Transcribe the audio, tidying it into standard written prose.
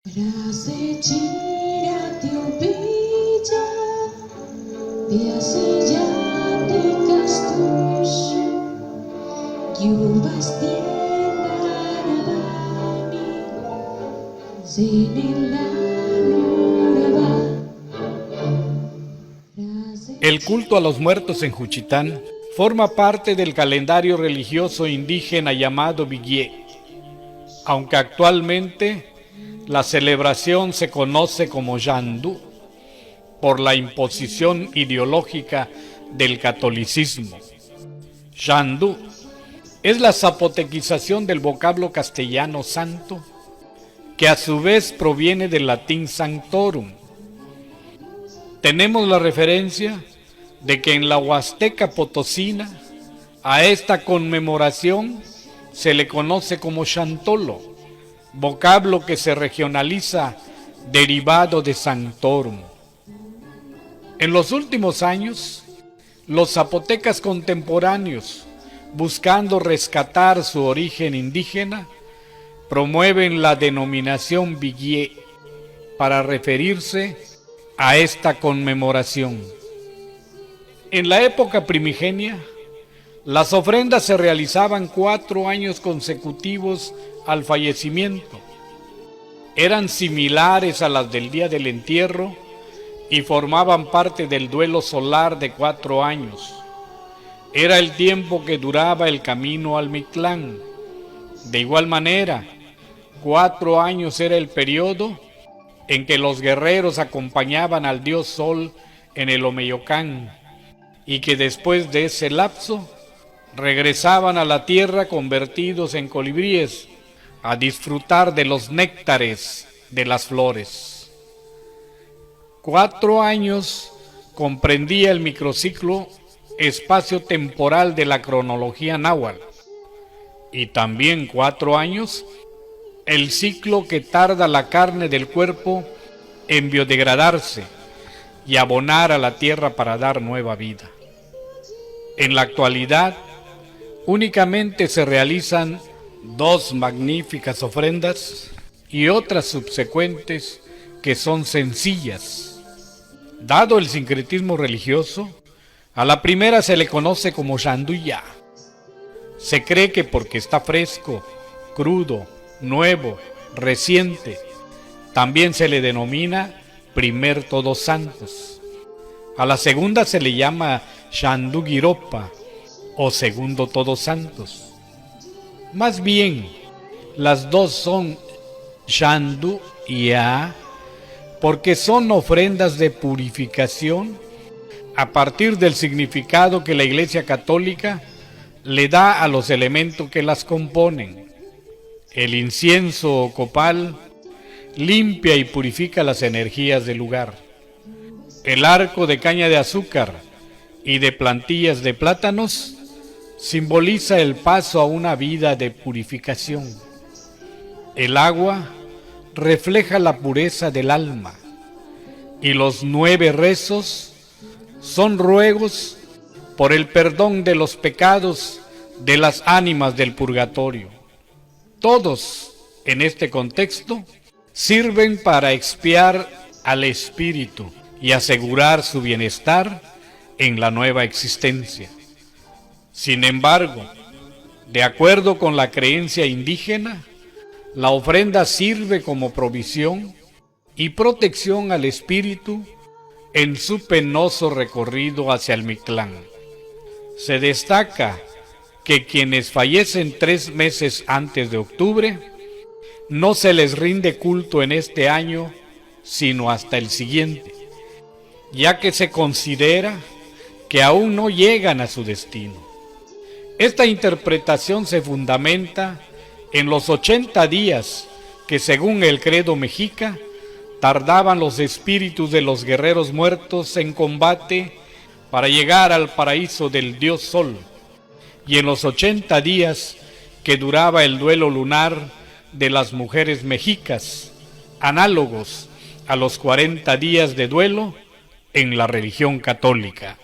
Raze chira tiopija, biasiya de castush, yubastiena rabani, zinilano. El culto a los muertos en Juchitán forma parte del calendario religioso indígena llamado Vigié, aunque actualmente la celebración se conoce como Yandú por la imposición ideológica del catolicismo. Yandú es la zapotequización del vocablo castellano santo, que a su vez proviene del latín sanctorum. Tenemos la referencia de que en la Huasteca Potosina a esta conmemoración se le conoce como Xantolo, vocablo que se regionaliza derivado de sanctorum. En los últimos años, los zapotecas contemporáneos, buscando rescatar su origen indígena, promueven la denominación Vigié para referirse a esta conmemoración. En la época primigenia, las ofrendas se realizaban 4 años consecutivos al fallecimiento. Eran similares a las del día del entierro y formaban parte del duelo solar de 4 años. Era el tiempo que duraba el camino al Mictlán. De igual manera, 4 años era el periodo en que los guerreros acompañaban al dios Sol en el Omeyocán, y que después de ese lapso regresaban a la tierra convertidos en colibríes a disfrutar de los néctares de las flores. 4 años comprendía el microciclo espacio-temporal de la cronología náhuatl, y también 4 años el ciclo que tarda la carne del cuerpo en biodegradarse y abonar a la tierra para dar nueva vida. En la actualidad, únicamente se realizan 2 magníficas ofrendas y otras subsecuentes que son sencillas. Dado el sincretismo religioso, a la primera se le conoce como Xanduya. Se cree que porque está fresco, crudo, nuevo, reciente, también se le denomina primer Todos Santos. A la segunda se le llama Xandugiropa o segundo Todos Santos. Más bien, las dos son Xanduya porque son ofrendas de purificación a partir del significado que la Iglesia Católica le da a los elementos que las componen. El incienso o copal limpia y purifica las energías del lugar. El arco de caña de azúcar y de plantillas de plátanos simboliza el paso a una vida de purificación. El agua refleja la pureza del alma, y los 9 rezos son ruegos por el perdón de los pecados de las ánimas del purgatorio. Todos, en este contexto, sirven para expiar al espíritu y asegurar su bienestar en la nueva existencia. Sin embargo, de acuerdo con la creencia indígena, la ofrenda sirve como provisión y protección al espíritu en su penoso recorrido hacia el Mictlán. Se destaca que quienes fallecen 3 meses antes de octubre, no se les rinde culto en este año, sino hasta el siguiente, ya que se considera que aún no llegan a su destino. Esta interpretación se fundamenta en los 80 días que, según el credo mexica, tardaban los espíritus de los guerreros muertos en combate para llegar al paraíso del dios Sol, y en los 80 días que duraba el duelo lunar de las mujeres mexicas, análogos a los 40 días de duelo en la religión católica.